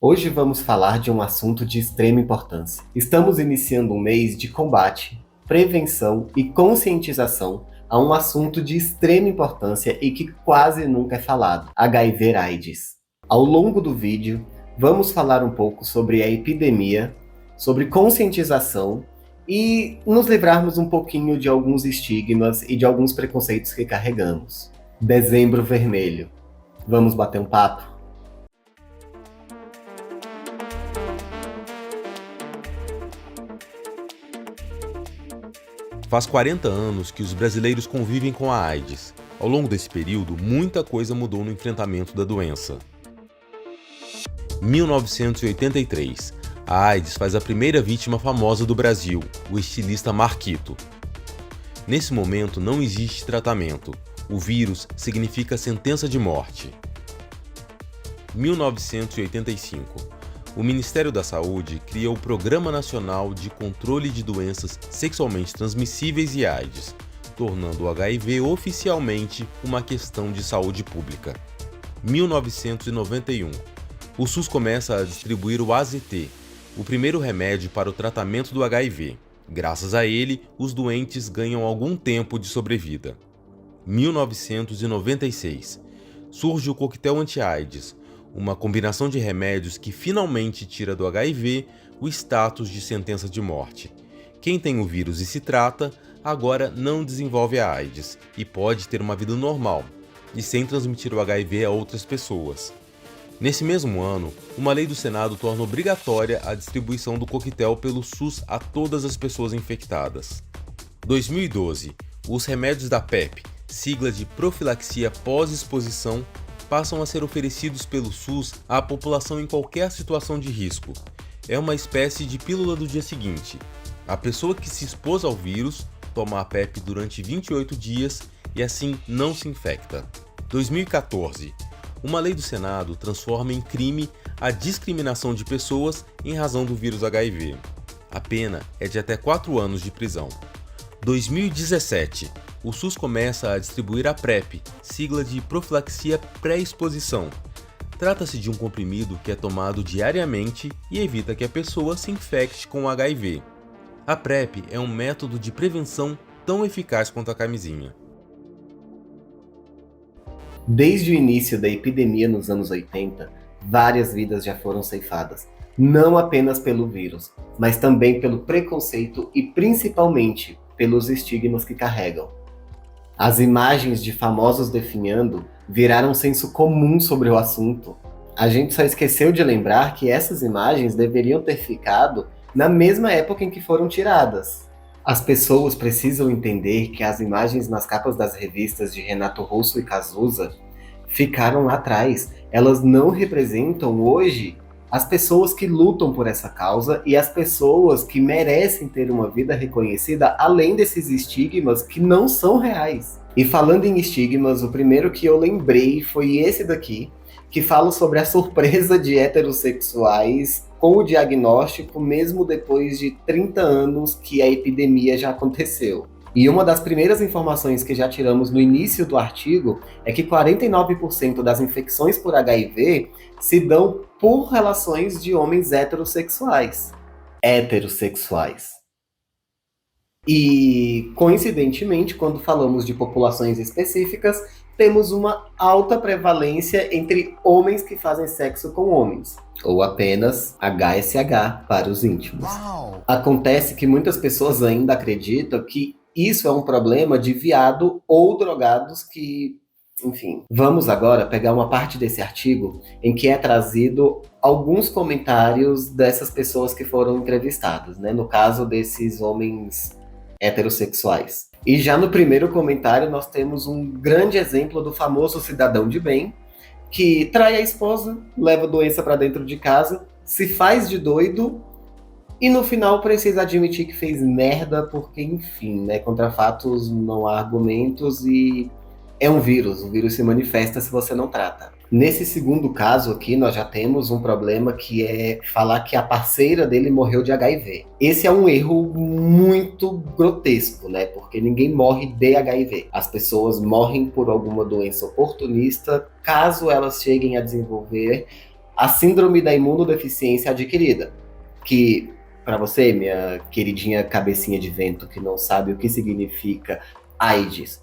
Hoje vamos falar de um assunto de extrema importância. Estamos iniciando um mês de combate, prevenção e conscientização a um assunto de extrema importância e que quase nunca é falado: HIV/AIDS. Ao longo do vídeo, vamos falar um pouco sobre a epidemia, sobre conscientização e nos livrarmos um pouquinho de alguns estigmas e de alguns preconceitos que carregamos. Dezembro Vermelho. Vamos bater um papo? Faz 40 anos que os brasileiros convivem com a AIDS. Ao longo desse período, muita coisa mudou no enfrentamento da doença. 1983. A AIDS faz a primeira vítima famosa do Brasil, o estilista Marquito. Nesse momento não existe tratamento. O vírus significa sentença de morte. 1985. O Ministério da Saúde cria o Programa Nacional de Controle de Doenças Sexualmente Transmissíveis e AIDS, tornando o HIV oficialmente uma questão de saúde pública. 1991. O SUS começa a distribuir o AZT, o primeiro remédio para o tratamento do HIV. Graças a ele, os doentes ganham algum tempo de sobrevida. 1996. Surge o coquetel anti-AIDS, uma combinação de remédios que finalmente tira do HIV o status de sentença de morte. Quem tem o vírus e se trata, agora não desenvolve a AIDS e pode ter uma vida normal, e sem transmitir o HIV a outras pessoas. Nesse mesmo ano, uma lei do Senado torna obrigatória a distribuição do coquetel pelo SUS a todas as pessoas infectadas. 2012. Os remédios da PrEP, sigla de profilaxia pós-exposição, passam a ser oferecidos pelo SUS à população em qualquer situação de risco. É uma espécie de pílula do dia seguinte. A pessoa que se expôs ao vírus toma a PrEP durante 28 dias e assim não se infecta. 2014. Uma lei do Senado transforma em crime a discriminação de pessoas em razão do vírus HIV. A pena é de até 4 anos de prisão. 2017. O SUS começa a distribuir a PrEP, sigla de profilaxia pré-exposição. Trata-se de um comprimido que é tomado diariamente e evita que a pessoa se infecte com o HIV. A PrEP é um método de prevenção tão eficaz quanto a camisinha. Desde o início da epidemia nos anos 80, várias vidas já foram ceifadas, não apenas pelo vírus, mas também pelo preconceito e principalmente pelos estigmas que carregam. As imagens de famosos definhando viraram senso comum sobre o assunto. A gente só esqueceu de lembrar que essas imagens deveriam ter ficado na mesma época em que foram tiradas. As pessoas precisam entender que as imagens nas capas das revistas de Renato Russo e Cazuza ficaram lá atrás. Elas não representam hoje as pessoas que lutam por essa causa e as pessoas que merecem ter uma vida reconhecida, além desses estigmas que não são reais. E falando em estigmas, o primeiro que eu lembrei foi esse daqui, que fala sobre a surpresa de heterossexuais com o diagnóstico, mesmo depois de 30 anos que a epidemia já aconteceu. E uma das primeiras informações que já tiramos no início do artigo é que 49% das infecções por HIV se dão por relações de homens heterossexuais. Heterossexuais. E, coincidentemente, quando falamos de populações específicas, temos uma alta prevalência entre homens que fazem sexo com homens, ou apenas HSH para os íntimos. Uau. Acontece que muitas pessoas ainda acreditam que isso é um problema de viado ou drogados que, enfim. Vamos agora pegar uma parte desse artigo em que é trazido alguns comentários dessas pessoas que foram entrevistadas, né? No caso desses homens heterossexuais. E já no primeiro comentário nós temos um grande exemplo do famoso cidadão de bem que trai a esposa, leva a doença para dentro de casa, se faz de doido e no final precisa admitir que fez merda porque, enfim, né, contra fatos não há argumentos e é um vírus. O vírus se manifesta se você não trata. Nesse segundo caso aqui, nós já temos um problema que é falar que a parceira dele morreu de HIV. Esse é um erro muito grotesco, né? Porque ninguém morre de HIV. As pessoas morrem por alguma doença oportunista, caso elas cheguem a desenvolver a síndrome da imunodeficiência adquirida, que, para você, minha queridinha cabecinha de vento que não sabe o que significa AIDS,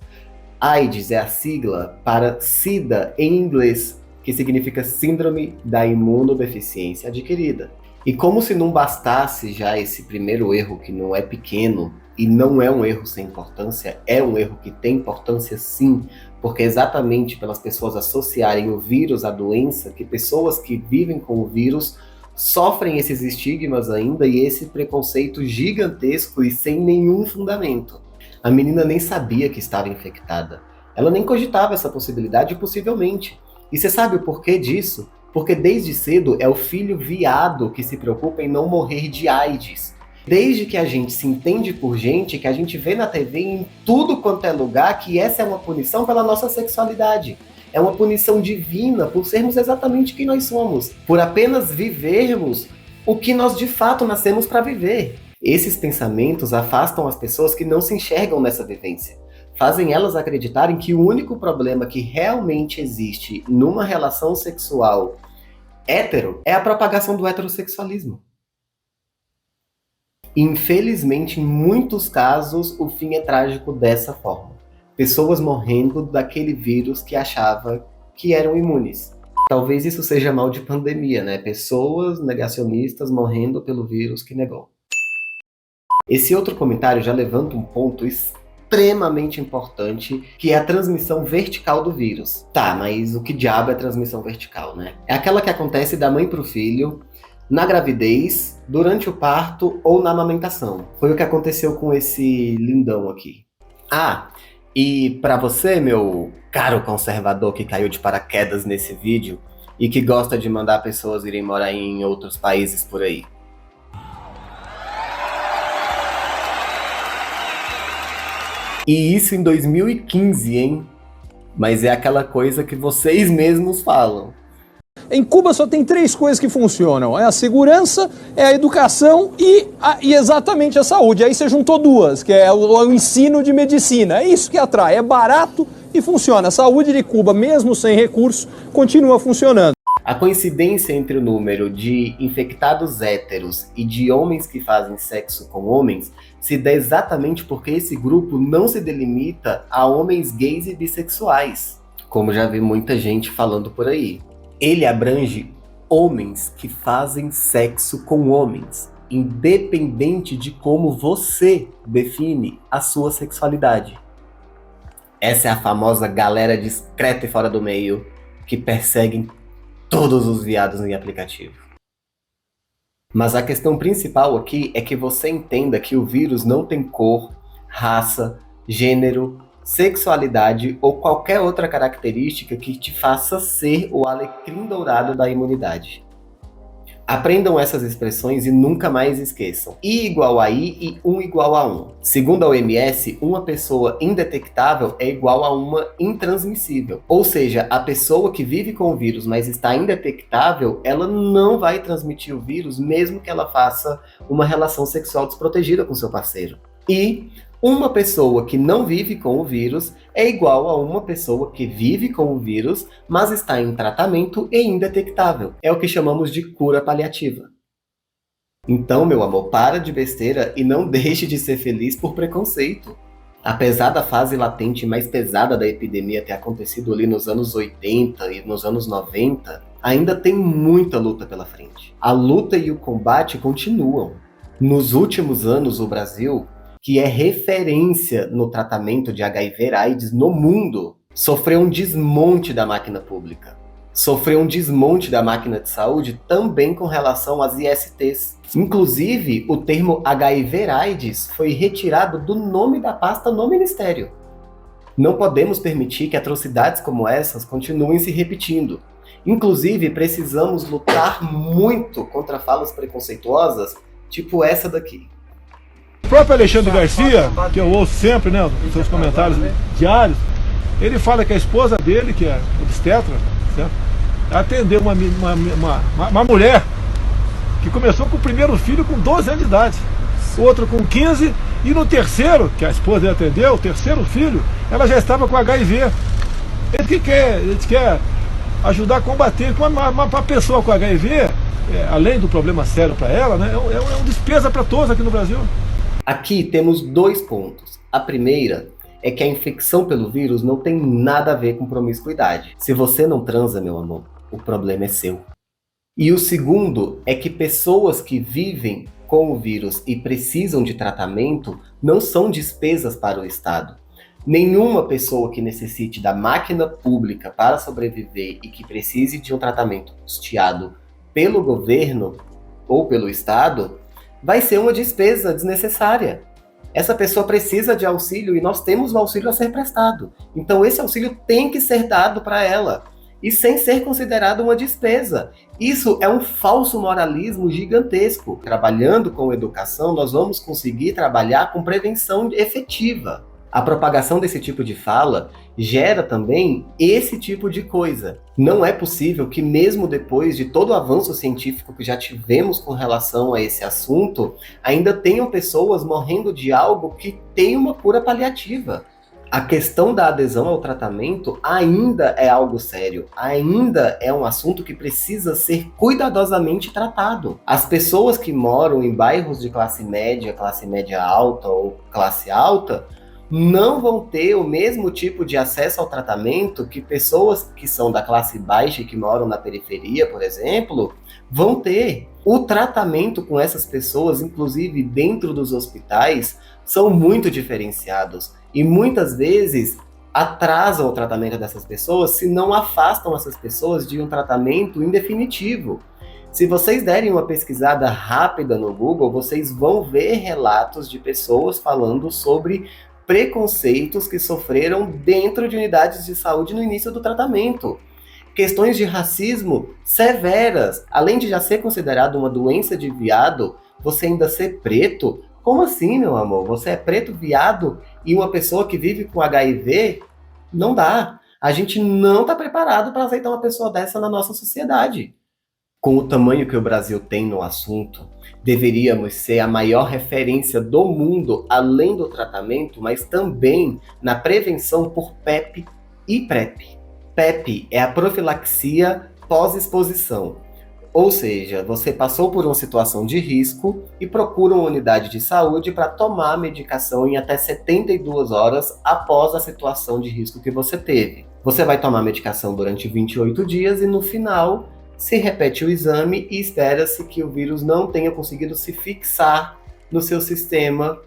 AIDS é a sigla para SIDA em inglês, que significa Síndrome da Imunodeficiência Adquirida. E como se não bastasse já esse primeiro erro, que não é pequeno, e não é um erro sem importância, é um erro que tem importância sim, porque exatamente pelas pessoas associarem o vírus à doença, que pessoas que vivem com o vírus sofrem esses estigmas ainda e esse preconceito gigantesco e sem nenhum fundamento. A menina nem sabia que estava infectada. Ela nem cogitava essa possibilidade, possivelmente. E você sabe o porquê disso? Porque desde cedo é o filho viado que se preocupa em não morrer de AIDS. Desde que a gente se entende por gente, que a gente vê na TV em tudo quanto é lugar, que essa é uma punição pela nossa sexualidade. É uma punição divina por sermos exatamente quem nós somos. Por apenas vivermos o que nós de fato nascemos para viver. Esses pensamentos afastam as pessoas que não se enxergam nessa vivência. Fazem elas acreditarem que o único problema que realmente existe numa relação sexual hétero é a propagação do heterossexualismo. Infelizmente, em muitos casos, o fim é trágico dessa forma. Pessoas morrendo daquele vírus que achava que eram imunes. Talvez isso seja mal de pandemia, né? Pessoas negacionistas morrendo pelo vírus que negou. Esse outro comentário já levanta um ponto extremamente importante, que é a transmissão vertical do vírus. Tá, mas o que diabo é transmissão vertical, né? É aquela que acontece da mãe pro filho, na gravidez, durante o parto ou na amamentação. Foi o que aconteceu com esse lindão aqui. Ah, e para você, meu caro conservador que caiu de paraquedas nesse vídeo e que gosta de mandar pessoas irem morar em outros países por aí. E isso em 2015, hein? Mas é aquela coisa que vocês mesmos falam. Em Cuba só tem 3 coisas que funcionam. É a segurança, é a educação e exatamente a saúde. Aí você juntou 2, que é o ensino de medicina. É isso que atrai, é barato e funciona. A saúde de Cuba, mesmo sem recurso, continua funcionando. A coincidência entre o número de infectados héteros e de homens que fazem sexo com homens se dá exatamente porque esse grupo não se delimita a homens gays e bissexuais, como já vi muita gente falando por aí. Ele abrange homens que fazem sexo com homens, independente de como você define a sua sexualidade. Essa é a famosa galera discreta e fora do meio que perseguem todos os viados em aplicativo. Mas a questão principal aqui é que você entenda que o vírus não tem cor, raça, gênero, sexualidade ou qualquer outra característica que te faça ser o alecrim dourado da imunidade. Aprendam essas expressões e nunca mais esqueçam. I igual a I e 1 igual a 1. Segundo a OMS, uma pessoa indetectável é igual a uma intransmissível. Ou seja, a pessoa que vive com o vírus, mas está indetectável, ela não vai transmitir o vírus, mesmo que ela faça uma relação sexual desprotegida com seu parceiro. E uma pessoa que não vive com o vírus é igual a uma pessoa que vive com o vírus, mas está em tratamento e indetectável. É o que chamamos de cura paliativa. Então, meu amor, para de besteira e não deixe de ser feliz por preconceito. Apesar da fase latente mais pesada da epidemia ter acontecido ali nos anos 80 e nos anos 90, ainda tem muita luta pela frente. A luta e o combate continuam. Nos últimos anos, o Brasil, que é referência no tratamento de HIV/AIDS no mundo, sofreu um desmonte da máquina pública. Sofreu um desmonte da máquina de saúde também com relação às ISTs. Inclusive, o termo HIV/AIDS foi retirado do nome da pasta no Ministério. Não podemos permitir que atrocidades como essas continuem se repetindo. Inclusive, precisamos lutar muito contra falas preconceituosas, tipo essa daqui. O próprio Alexandre Garcia, que eu ouço sempre, né, nos seus comentários diários, ele fala que a esposa dele, que é obstetra, certo? Atendeu uma mulher que começou com o primeiro filho com 12 anos de idade, o outro com 15, e no terceiro, que a esposa dele atendeu, o terceiro filho, ela já estava com HIV. Ele quer ajudar a combater. Uma pessoa com HIV, além do problema sério para ela, né, é uma despesa para todos aqui no Brasil. Aqui temos 2 pontos. A primeira é que a infecção pelo vírus não tem nada a ver com promiscuidade. Se você não transa, meu amor, o problema é seu. E o segundo é que pessoas que vivem com o vírus e precisam de tratamento não são despesas para o Estado. Nenhuma pessoa que necessite da máquina pública para sobreviver e que precise de um tratamento custeado pelo governo ou pelo Estado vai ser uma despesa desnecessária. Essa pessoa precisa de auxílio e nós temos o auxílio a ser prestado. Então esse auxílio tem que ser dado para ela e sem ser considerado uma despesa. Isso é um falso moralismo gigantesco. Trabalhando com educação, nós vamos conseguir trabalhar com prevenção efetiva. A propagação desse tipo de fala gera também esse tipo de coisa. Não é possível que, mesmo depois de todo o avanço científico que já tivemos com relação a esse assunto, ainda tenham pessoas morrendo de algo que tem uma cura paliativa. A questão da adesão ao tratamento ainda é algo sério, ainda é um assunto que precisa ser cuidadosamente tratado. As pessoas que moram em bairros de classe média alta ou classe alta, não vão ter o mesmo tipo de acesso ao tratamento que pessoas que são da classe baixa e que moram na periferia, por exemplo, vão ter. O tratamento com essas pessoas, inclusive dentro dos hospitais, são muito diferenciados e muitas vezes atrasam o tratamento dessas pessoas, se não afastam essas pessoas de um tratamento indefinitivo. Se vocês derem uma pesquisada rápida no Google, vocês vão ver relatos de pessoas falando sobre preconceitos que sofreram dentro de unidades de saúde no início do tratamento. Questões de racismo severas. Além de já ser considerado uma doença de viado, você ainda ser preto? Como assim, meu amor? Você é preto, viado e uma pessoa que vive com HIV? Não dá. A gente não está preparado para aceitar uma pessoa dessa na nossa sociedade. Com o tamanho que o Brasil tem no assunto, deveríamos ser a maior referência do mundo, além do tratamento, mas também na prevenção por PEP e PrEP. PEP é a profilaxia pós-exposição, ou seja, você passou por uma situação de risco e procura uma unidade de saúde para tomar a medicação em até 72 horas após a situação de risco que você teve. Você vai tomar a medicação durante 28 dias e no final se repete o exame e espera-se que o vírus não tenha conseguido se fixar no seu sistema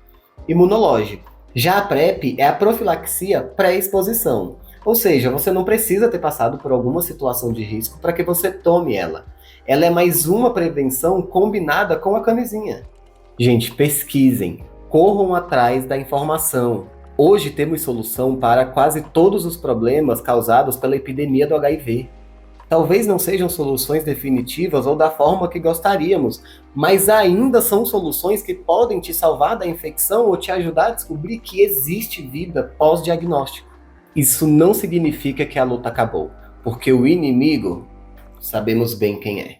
imunológico. Já a PrEP é a profilaxia pré-exposição, ou seja, você não precisa ter passado por alguma situação de risco para que você tome ela. Ela é mais uma prevenção combinada com a camisinha. Gente, pesquisem, corram atrás da informação. Hoje temos solução para quase todos os problemas causados pela epidemia do HIV. Talvez não sejam soluções definitivas ou da forma que gostaríamos, mas ainda são soluções que podem te salvar da infecção ou te ajudar a descobrir que existe vida pós-diagnóstico. Isso não significa que a luta acabou, porque o inimigo sabemos bem quem é.